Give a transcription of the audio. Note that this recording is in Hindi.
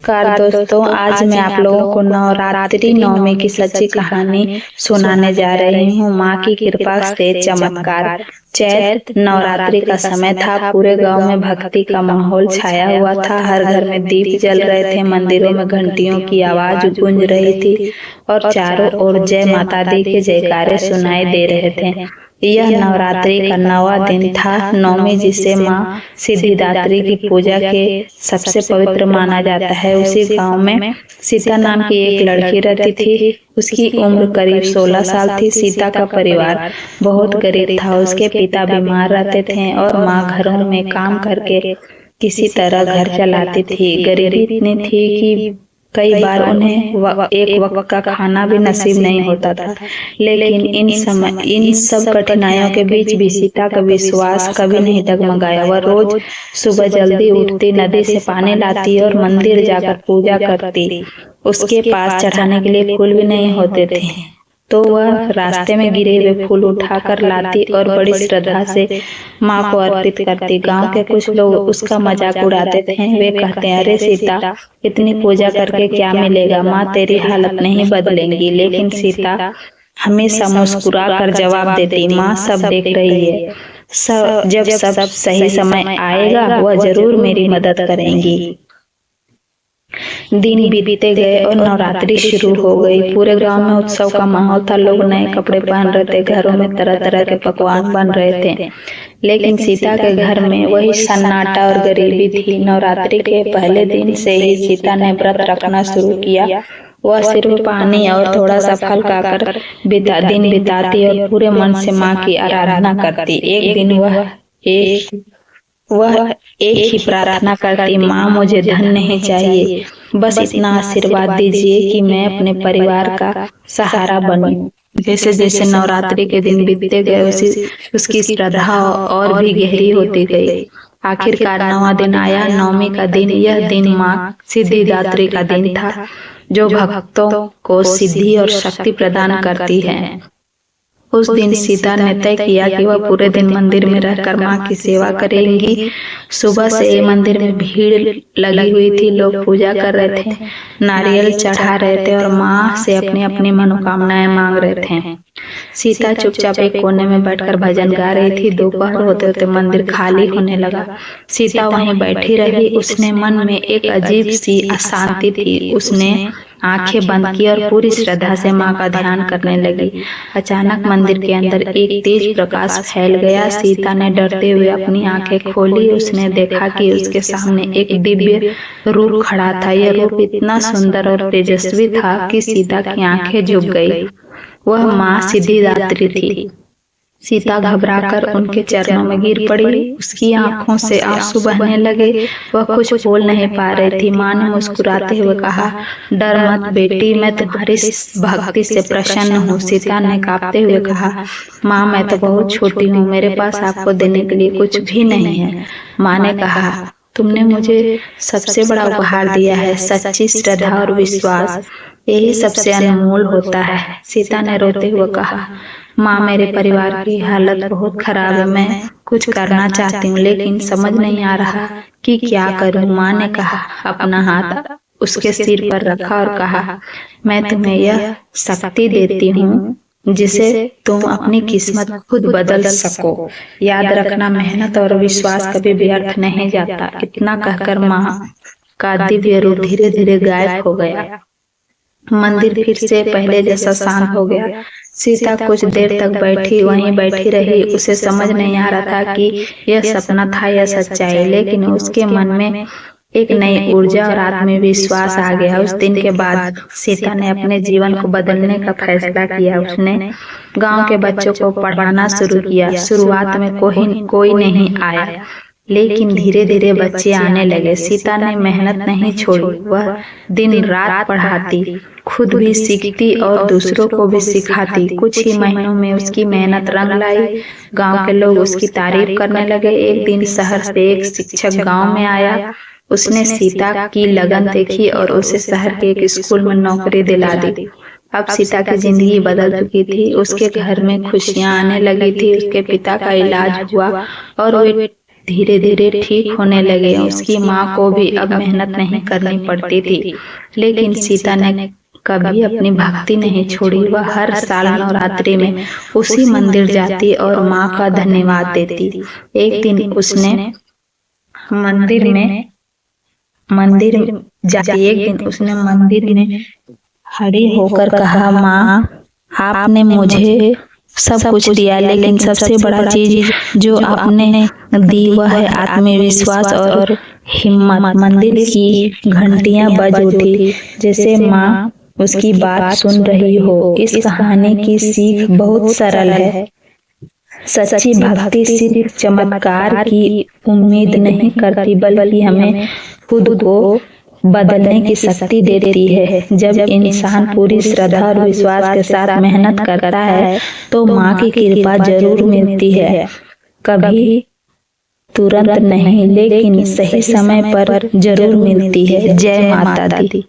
नमस्कार दोस्तों, आज मैं आप लोगों को नवरात्रि नवमी की सच्ची कहानी सुनाने जा रही हूँ। माँ की कृपा से चमत्कार। चैत नवरात्रि का समय था। पूरे गांव में भक्ति का माहौल छाया हुआ था। हर घर में दीप जल रहे थे, मंदिरों में घंटियों की आवाज गूंज रही थी और चारों ओर जय माता दी के जयकारे सुनाई दे रहे थे। यह नवरात्रि का 9वां दिन था। नवमी जिसे माँ सिद्धिदात्री की पूजा के सबसे पवित्र माना जाता है। उसी गांव में सीता नाम की एक लड़की रहती थी। उसकी उम्र करीब 16 साल थी। सीता का परिवार बहुत गरीब था। उसके पिता बीमार रहते थे और माँ घरों में काम करके किसी तरह घर चलाती थी। गरीबी इतनी थी कि कई बार उन्हें एक वक्त का खाना भी नसीब नहीं होता था। लेकिन इन सब कठिनाइयों के बीच भी सीता का विश्वास कभी नहीं डगमगाया। वह रोज सुबह जल्दी उठती, नदी से पानी लाती और मंदिर जाकर पूजा करती। उसके पास चढ़ाने के लिए फूल भी नहीं होते थे, तो वह रास्ते में गिरे हुए फूल उठाकर लाती और बड़ी श्रद्धा से माँ को अर्पित करती। गांव के कुछ लोग उसका मजाक उड़ाते थे। वे कहते, अरे सीता, इतनी पूजा करके क्या मिलेगा? माँ तेरी हालत नहीं बदलेंगी। लेकिन सीता हमेशा मुस्कुरा कर जवाब देती, माँ सब देख रही है। जब सब सही समय आएगा वह जरूर मेरी मदद करेंगी। दिन बीतते गए और नवरात्रि शुरू हो गई। पूरे गांव में उत्सव का माहौल था। लोग नए कपड़े पहन रहे थे, घरों में तरह तरह के पकवान बन रहे थे। लेकिन सीता के घर में वही सन्नाटा और गरीबी थी। नवरात्रि के पहले दिन से ही सीता ने व्रत रखना शुरू किया। वह सिर्फ पानी और थोड़ा सा फल खाकर दिन बिताती और पूरे मन से माँ की आराधना करती। एक दिन वह एक ही प्रार्थना करती, माँ मुझे धन नहीं चाहिए, बस इतना आशीर्वाद दीजिए कि मैं अपने परिवार का सहारा बनूं। जैसे जैसे नवरात्रि के दिन बीतते गए उसकी श्रद्धा और भी गहरी होती गई। आखिरकार 9वां दिन आया, नवमी का दिन। यह दिन माँ सिद्धिदात्री का दिन था, जो भक्तों को सिद्धि और शक्ति प्रदान करती है। उस दिन सीता ने तय किया कि वह पूरे दिन मंदिर में रहकर माँ की सेवा करेंगी। सुबह से मंदिर में भीड़ लगी हुई थी। लोग पूजा कर रहे थे, नारियल चढ़ा रहे थे और माँ से अपनी अपनी मनोकामनाएं मांग रहे थे। सीता चुपचाप एक कोने में बैठकर भजन गा रही थी। दोपहर होते होते मंदिर खाली होने लगा। सीता वहीं बैठी रही। उसने मन में एक अजीब सी अशांति थी। उसने आंखें बंद की और पूरी श्रद्धा से माँ का ध्यान करने लगी। अचानक मंदिर के अंदर एक तेज प्रकाश फैल गया। सीता ने डरते हुए अपनी आंखें खोली। उसने देखा कि उसके सामने एक दिव्य रूप खड़ा था। यह रूप इतना सुंदर और तेजस्वी था कि सीता की आंखें झुक गई। वह माँ सिद्धिदात्री थी। सीता घबराकर उनके चरणों में गिर पड़ी। उसकी आंखों से आंसू बहने लगे। वह कुछ बोल नहीं पा रही थी। माँ ने मुस्कुराते हुए कहा, डर मत बेटी, मैं तुम्हारी भक्ति से प्रसन्न हूँ। सीता ने कांपते हुए कहा, माँ मैं तो बहुत छोटी हूँ, मेरे पास आपको देने के लिए कुछ भी नहीं है। माँ ने कहा, तुमने मुझे सबसे बड़ा उपहार दिया है, सच्ची श्रद्धा और विश्वास, यही सबसे अनमोल होता है। सीता ने रोते हुए कहा, माँ मेरे परिवार की हालत बहुत खराब है। मैं कुछ करना चाहती हूँ लेकिन समझ नहीं आ रहा कि क्या करूँ। माँ ने कहा, अपना हाथ उसके सिर पर रखा और कहा, मैं तुम्हें यह शक्ति देती हूँ जिसे तुम अपनी किस्मत खुद बदल सको। याद रखना, मेहनत और विश्वास कभी व्यर्थ नहीं जाता। इतना कहकर माँ का दिव्य रूप धीरे धीरे गायब हो गया। मंदिर फिर से पहले जैसा शांत हो गया। सीता कुछ देर तक वहीं बैठी रही। उसे समझ नहीं आ रहा था कि यह सपना था या सच्चाई, लेकिन उसके मन में एक नई ऊर्जा और आत्मविश्वास आ गया। उस दिन के बाद सीता ने अपने जीवन को बदलने का फैसला किया। उसने गांव के बच्चों को पढ़ाना शुरू किया। शुरुआत में कोई नहीं आया, लेकिन धीरे धीरे बच्चे आने लगे। सीता ने मेहनत नहीं छोड़ी। वह दिन रात पढ़ाती, खुद भी सीखती और दूसरों को भी सिखाती। कुछ ही महीनों में उसकी मेहनत रंग लाई। गांव के लोग उसकी तारीफ करने लगे। एक दिन शहर से एक शिक्षक गांव में आया। उसने सीता की लगन देखी और उसे शहर के एक स्कूल में नौकरी दिला दी। अब सीता की जिंदगी बदल चुकी थी। उसके घर में खुशियां आने लगी थी। उसके पिता का इलाज हुआ और वे धीरे धीरे ठीक होने लगे। उसकी माँ को भी अब मेहनत नहीं करनी पड़ती थी। लेकिन सीता ने कभी अपनी भक्ति नहीं छोड़ी। वह हर साल नवरात्रि में उसी मंदिर जाती और माँ का धन्यवाद देती। एक दिन उसने मंदिर में खड़ी होकर कहा, माँ, आपने मुझे सब कुछ दिया, लेकिन सबसे बड़ा चीज जो आपने दी वह है आत्मविश्वास और हिम्मत। मंदिर की घंटियां बज उठी जैसे माँ उसकी बात सुन रही हो। इस कहानी की सीख बहुत सरल है। सच्ची भक्ति सिर्फ चमत्कार की उम्मीद नहीं करती, बल्कि हमें खुद को बदलने की शक्ति देती है। जब इंसान पूरी श्रद्धा और विश्वास के साथ मेहनत करता है तो माँ की कृपा जरूर मिलती है। कभी तुरंत नहीं, लेकिन सही समय पर जरूर मिलती है। जय माता दी।